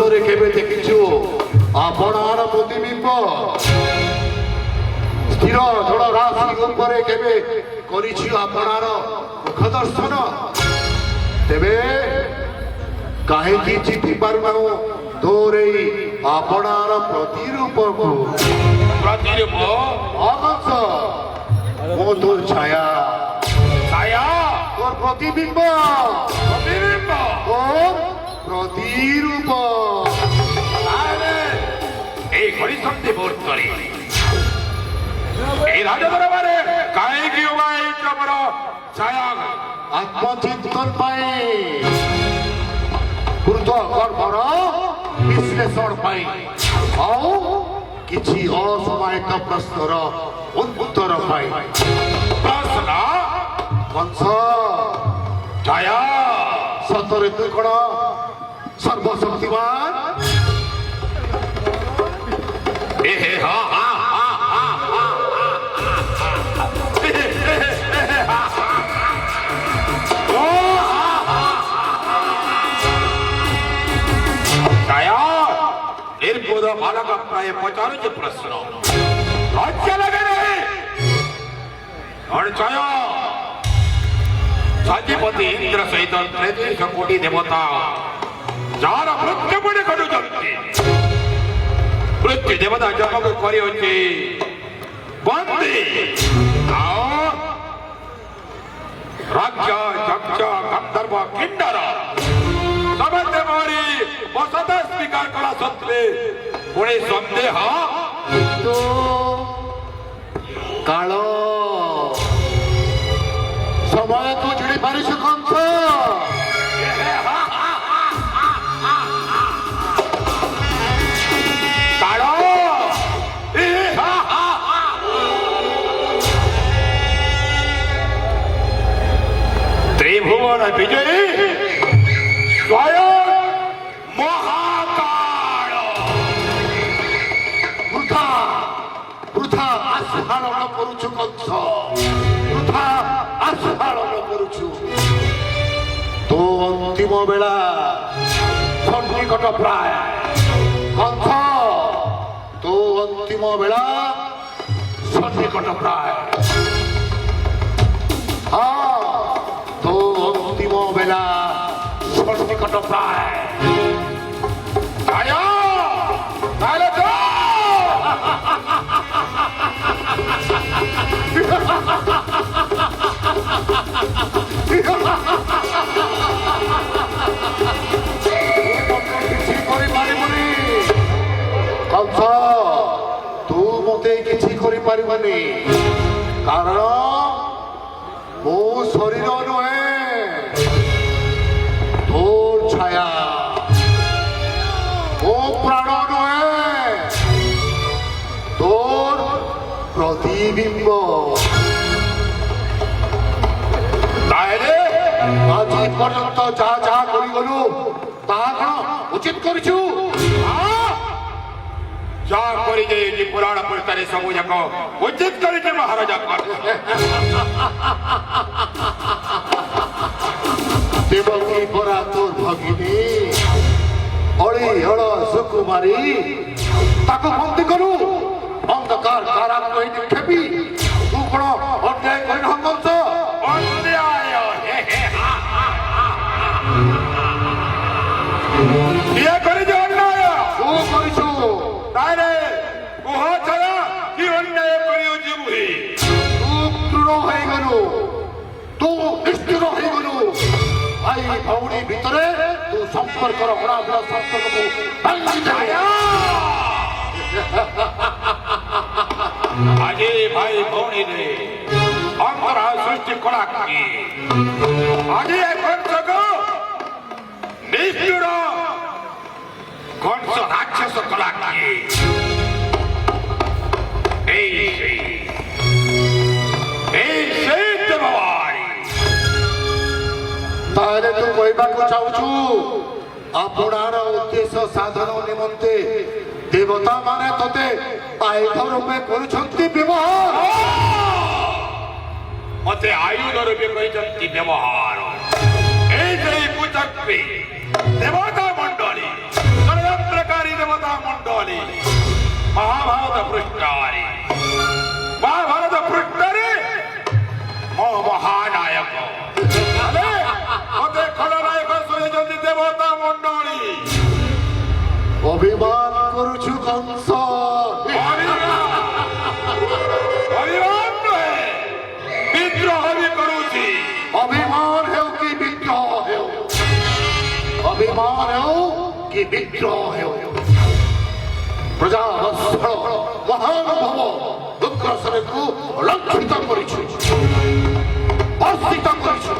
সত্যরে কেবে দেখিছু আপনার প্রতিবিম্ব স্থির জল রাশি উপরে কেবে করিছু আপনার মুখ দর্শন তেবে কাহিকি চিঠি পারু তোর এই আপনার প্রতিরূপকু প্রতিরূপ অবশ্য ও তোর ছায়া ছায়া তোর প্রতিবিম্ব প্রতিবিম্ব তোর প্রতিরূপ তাহলে এই হরিচন্দ্রী মুহূর্তরে এই রাজা দরবারে কাহিকি উমাই চমর ছায়া আত্মচিন্তন পাই গুরুত্ব গর্ভর বিশ্লেষণ পাই ଆଉ କିଛି ଅସମାୟିତ ପ୍ରଶ୍ନର ଉତ୍ତର ପାଇ ପ୍ରଶ୍ନ କଂସ ଛାୟା ସତରେ ତୁ କଣ ସର୍ବଶକ୍ତିମାନ ଏ ହେ ହଁ ହଁ ହଁ ହଁ ছায়া নির্বোধ বালক প্রায় ৫৫ প্রশ্ন লজ্জা লাগে রে ছায়া সচিপতি ইন্দ্র সহিত ৩৩ কোটি দেবতা যার মৃত্যু বলে ঘটুଛନ୍ତି মৃত্যু দেবতা জন্মকে କରିଅଛି ବନ୍ଦୀ ଆଉ ରାଜ୍ୟ ଯକ୍ଷ ଗନ୍ଧର୍ବ କିନ୍ନର ସମସ୍ତେ ମରି ବସତ ସ୍ୱୀକାର କଲା ସତ୍ତ୍ୱେ ପୁଣି ସନ୍ଦେହ କିନ୍ତୁ କାଳ ସମୟ ତୁ ଜିଣି ପାରିଛୁ କଂସ କାଳ ତ୍ରିଭୁବନ ବିଜୟୀ ସ୍ୱୟଂ ମହାକାଳ ବୃଥା ବୃଥା ଆସ୍ଫାଳନ କରୁଛୁ କଂସ ବୃଥା ଆସ୍ଫାଳନ କରୁଛୁ ତୋ ଅନ୍ତିମ ବେଳା ସନ୍ନିକଟ ପ୍ରାୟ କଂସ ତୋ ଅନ୍ତିମ ବେଳା ସନ୍ନିକଟ ପ୍ରାୟ ହଁ ତୋ ଅନ୍ତିମ ବେଳା ସନ୍ନିକଟ ପ୍ରାୟ ছায়া তাহলে তো କିଛି କରିପାରିବୁନି କଂସ ତୁ ମୋତେ କିଛି କରିପାରିବନି କାରଣ ମୋ ଶରୀର ନୁହେଁ ତୋର ଛାୟା ମୋ ପ୍ରାଣ ନୁହେଁ ତୋର ପ୍ରତିବିମ୍ବ তাহলে ଆଜି ପର୍ଯ୍ୟନ୍ତ ଯାହା ଯାହା କରିଗଲୁ ତାହା କଣ ଉଚିତ କରିଛୁ যা করে যে পুরাণ পুরস্কারে সবু যাক উচিত করেছে মহারাজা দেবকী পরা তোর ভগিনী অড়িহଳ সুকুমারী তাকে বন্দী করু অন্ধকার কারাগারে নিক্ষেপি তু কোন অন্যায় করি না কংস অন্যায় ইয়ে করে যে অন্যায় তু করিছু তাহলে কুহ ছাড়া কি অন্যায় করিওছি বুহি তু ক্রূর হয়ে গেলু তু নিষ্ঠুর হয়ে গেলু ভাই ভৌণী ভিতরে তু সম্পর্কর অনাবৃত সম্পর্কକୁ ভাঙি দেবে আজে ভাই ভৌণী রে অন্তরা সৃষ্টি করা কি আজে কংসক নিষ্ঠুর কংস রাক্ষস কলা কি এই সেই দেববাড়ি তাহলে তু কইବାକୁ চাହୁଛୁ আপনার উদ্দেশ্য সাধন নিমন্তে দেবতা মানে তোতে আয়ুধ রূপে করুଛନ୍ତି ব্যবহার মতে আয়ুধ রূপে କରିଛନ୍ତି ବ୍ୟବହାର এই যে ପୂଜକୀ ଦେବତା ମଣ୍ଡଳୀ ମଣ୍ଡଳୀ ମହାଭାରତ ପୃଷ୍ଠରେ ମହାଭାରତ ପୃଷ୍ଠରେ ମୋ ମହାନାୟକ ହେଲେ ମତେ ଖଳନାୟକ ଶୁଣିଛନ୍ତି ଦେବତା ମଣ୍ଡଳୀ অভিমান করছু কংস অভিমান নୁହେଁ ବିଦ୍ରୋହ ବି କରୁଛି অভিমান হেউ কি বিদ্রোহ হেউ অভিমান হেউ কি বিদ্রোহ হেউ প্রজাবৎসল মহানুভব উগ্রসেনକୁ লক্ষিত କରିଛୁ ବର୍ଷିତ କରିଛୁ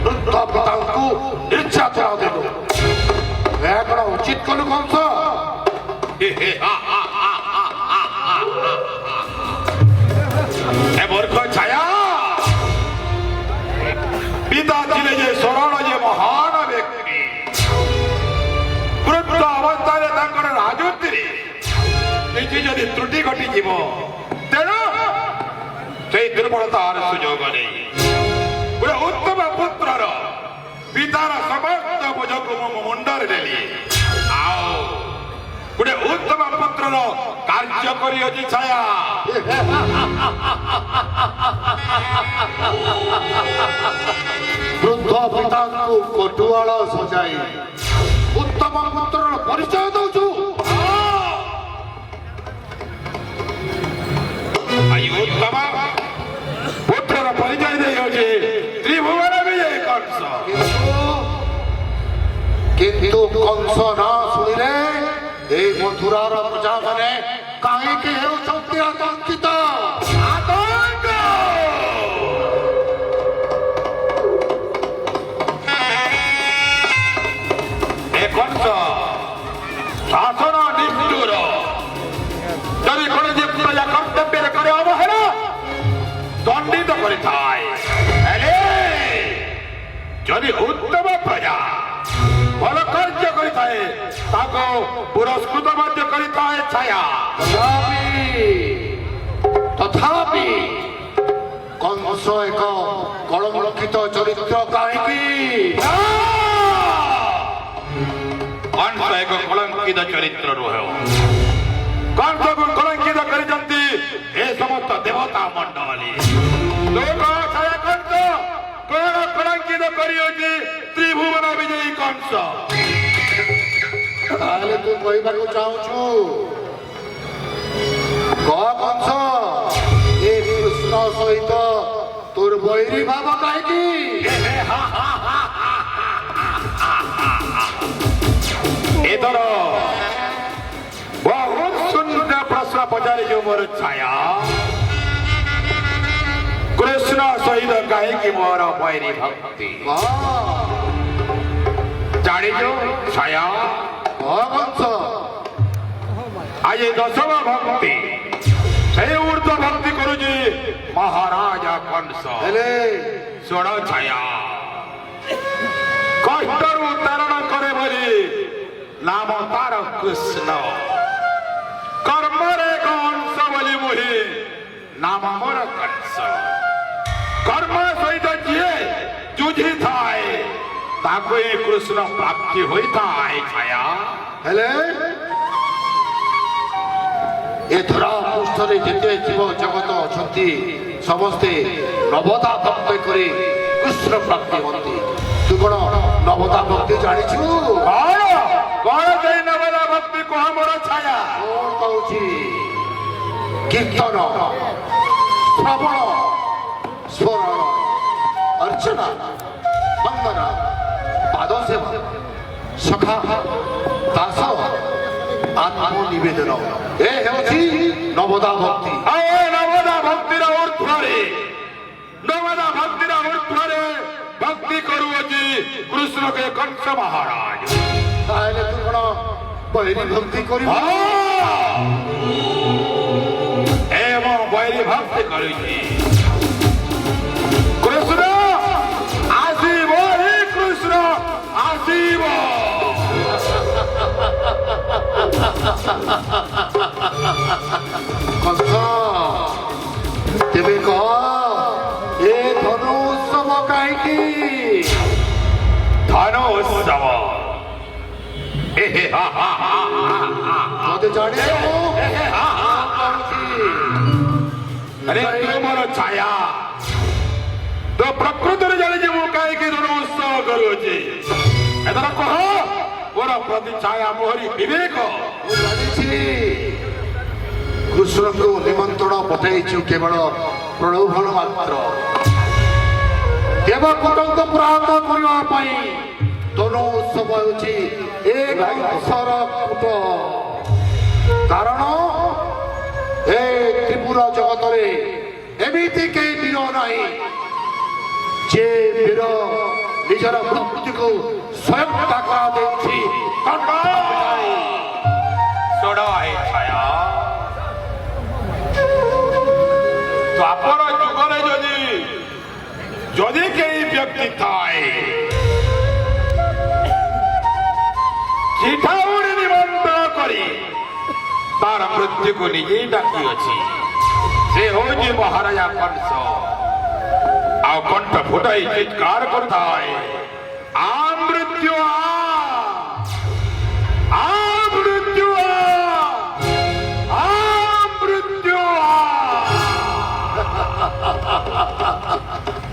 ବୃଦ୍ଧ ପିତାଙ୍କୁ ନିର୍ଯାତନା ଦେଲୁ ଏହା କଣ ଉଚିତ କଲୁ କଂସ ଏ ମୂର୍ଖ ଛାୟା ପିତା ଥିଲେ ଯେ ସରଳ ଯେ ମହାନ ବ୍ୟକ୍ତି ବୃଦ୍ଧ ଅବସ୍ଥାରେ ତାଙ୍କର ରାଜୁତିରେ କିଛି ଯଦି ତ୍ରୁଟି ଘଟିଯିବ ତେଣୁ ସେଇ ଦୁର୍ବଳତାର ସୁଯୋଗ ନେଇ ଗୋଟେ ଉତ୍ତମ ପୁତ୍ରର ପିତାର ସମସ୍ତ ବୋଝକୁ ମୋ ମୁଣ୍ଡରେ ନେଲି ଆଉ ଗୋଟେ ଉତ୍ତମ ପୁତ୍ରର କାର୍ଯ୍ୟ କରିଅଛି ଛାୟା ବୃଦ୍ଧ ପିତାଙ୍କୁ କଟୁଆଳ ସଜାଇ ଉତ୍ତମ ପୁତ୍ରର ପରିଚୟ ଦଉଛୁ ଉତ୍ତମ ପୁତ୍ରର ପରିଚୟ ଦେଇଅଛି ତ୍ରିଭୁବନ ବିଜୟ କଂସ କିନ୍ତୁ କଂସ ନା ଶୁଣିଲେ এই ମଥୁରାର ପ୍ରଜାମାନେ କାହିଁକି ହେଉଛନ୍ତି ଆତଙ୍କିତ ଆତଙ୍କ ଏ କଂସ ଶାସନ ନିଷ୍ଠୁର ଯଦି କୌଣସି ପ୍ରଜା କର୍ତ୍ତବ୍ୟରେ କରେ ଅବହେଳା ଦଣ୍ଡିତ କରିଥାଏ ହେଲେ ଯଦି ଉତ୍ତମ ପ୍ରଜା ଭଲ କାର୍ଯ୍ୟ କରିଥାଏ ତାକୁ ପୁରସ୍କୃତ ମଧ୍ୟ କରିଥାଏ ଛାୟା ତଥାପି କଂସ ଏକ କଳଙ୍କିତ ଚରିତ୍ର କାହିଁକି କଂସ ଏକ କଳଙ୍କିତ ଚରିତ୍ର ରୁହେ କଂସକୁ କଳଙ୍କିତ କରିଛନ୍ତି ଏ ସମସ୍ତ ଦେବତା ମଣ୍ଡଳୀ ଲୋକ ଛାୟା କଂସ କଣ କଳଙ୍କିତ କରିଅଛି ତ୍ରିଭୁବନ ବିଜୟୀ କଂସ ତାହେଲେ ତୁ କହିବାକୁ ଚାହୁଁଛୁ କହ କଂସ ଏ କୃଷ୍ଣ ସହିତ ତୋର ବୈରୀ ଭାବ କାହିଁକି ଏଥର ବହୁତ ସୁନ୍ଦର ପ୍ରଶ୍ନ ପଚାରିଛୁ ମୋର ଛାୟା କୃଷ୍ଣ ସହିତ କାହିଁକି ମୋର ବୈରୀ ଭକ୍ତି କହ ଜାଣିଛୁ ଛାୟା କଂସ ଆଜି ଦଶମ ଭକ୍ତି ସେଇ ଉର୍ଦ୍ଧ୍ୱ ଭକ୍ତି କରୁଛି ମହାରାଜା କଂସ ହେଲେ ଶୁଣ ଛାୟା କଷ୍ଟରୁ ଉତ୍ତରଣ କରେ ବୋଲି ନାମ ତାର କୃଷ୍ଣ କର୍ମରେ କଂସ ବୋଲି ମୁହି ନାମ ମୋର କଂସ କର୍ମ ସହିତ ଯିଏ ଯୁଝିଥାଏ ତାକୁ ହିଁ କୃଷ୍ଣ ପ୍ରାପ୍ତି ହୋଇଥାଏ ଛାୟା ହେଲେ ଏଥର ପୃଷ୍ଠରେ ଯେତେ ଜୀବ ଜଗତ ଅଛନ୍ତି ସମସ୍ତେ ନବତା ଭକ୍ତି କରି କୃଷ୍ଣ ପ୍ରାପ୍ତି ହୁଅନ୍ତି ତୁ କଣ ନବତା ଭକ୍ତି ଜାଣିଛୁ କଣ ସେଇ ନବଦା ଭକ୍ତି କୁହ ମୋର ଛାୟା କଣ କହୁଛି କୀର୍ତ୍ତନ ଶ୍ରବଣ ସ୍ମରଣ ଅର୍ଚ୍ଚନା ବନ୍ଦନା ପାଦ ସେବା ସଖା ଦାସ ଆତ୍ମନିବେଦନ ଏ ହେଉଛି ନବଦା ଭକ୍ତି ଆଉ ଏ ନବଦା ଭକ୍ତିର ଊର୍ଦ୍ଧ୍ୱରେ ନବଦା ଭକ୍ତିର ଊର୍ଦ୍ଧ୍ୱରେ ଭକ୍ତି କରୁଅଛି କୃଷ୍ଣକେ କଂସ ମହାରାଜ ତାହେଲେ ତୁ କଣ ବୈରୀ ଭକ୍ତି କରିବୁ ଏ ମୋ ବୈରୀ ଭକ୍ତି କରୁଛି କୃଷ୍ଣ ଆସିବ ହିଁ କୃଷ୍ଣ ଆସିବ କଂସ ତେବେ କହ ଏ ଧନୁ ଉତ୍ସବ କାହିଁକି ଧନ ଉତ୍ସବ ଏ ତତେ ଜାଣିଛୁ अरे तू मोर छाया तो प्रकृति जानी मु कहीं धन उत्सव करुचे एथर कह मोर प्रति छाया मोहरी विवेक ମୁଁ ଜାଣିଛି କୃଷ୍ଣଙ୍କୁ ନିମନ୍ତ୍ରଣ ପଠାଇଛୁ କେବଳ ପ୍ରଲୋଭନ ମାତ୍ର ଦେବପୁତ୍ରଙ୍କ ପ୍ରାଣ କରିବା ପାଇଁ ଧନ ଉତ୍ସବ ହେଉଛି ଏ କଂସର କୂଟ କାରଣ ଏ ତ୍ରିପୁର ଜଗତରେ ଏମିତି କେହି ବୀର ନାହିଁ ଯେ ବୀର ନିଜର ମୃତ୍ୟୁକୁ ସ୍ୱୟଂ ଡାକରା ଦେଇଛି सोड़ा है छाया तो अपन जुगले जदि कई व्यक्ति थाए चिठाउड़ी निमंत्रण करी तार मृत्यु को निजे डाकी अच्छी से होजी महाराजा कंस आ कंठ फुटाई चित्कार करता है आ मृत्यु आ मृत्यु आ मृत्यु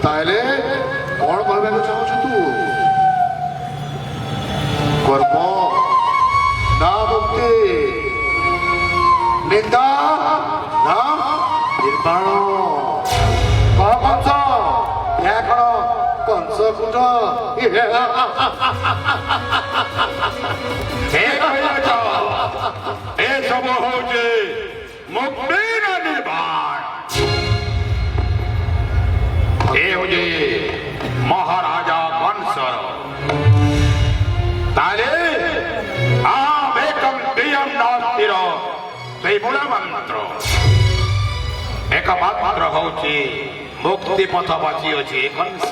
ତାହେଲେ କଣ ଭାବିବାକୁ ଚାହୁଁଛୁ ତୁ କର୍ମ ନା ମୁକ୍ତି ନିନ୍ଦା ନା ନିର୍ବାଣ କହ କଂସ ଏହା କଣ କଂସ କୁଟ ଏ ସବୁ ହଉଛି ମୁକ୍ତିର ନିର୍ବାଣ ଏ ହଉଛି ମହାରାଜା କଂସର ତାହେଲେ ଆବେକମ୍ ପ୍ରିୟମ୍ ନାସ୍ତିର ସେଇ ମୂଳ ମନ୍ତ୍ର ଏକମାତ୍ର ହଉଛି ମୁକ୍ତି ପଥ ବାଛି ଅଛି କଂସ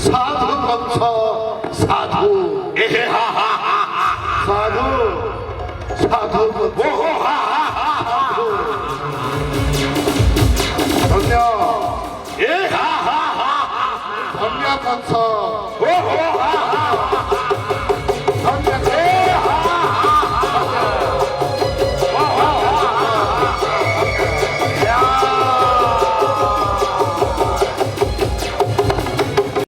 ସାଧୁ କଂସ ସାଧୁ ସାଧୁ ସାଧୁ ଧନ୍ୟ ଧନ୍ୟ କଂସ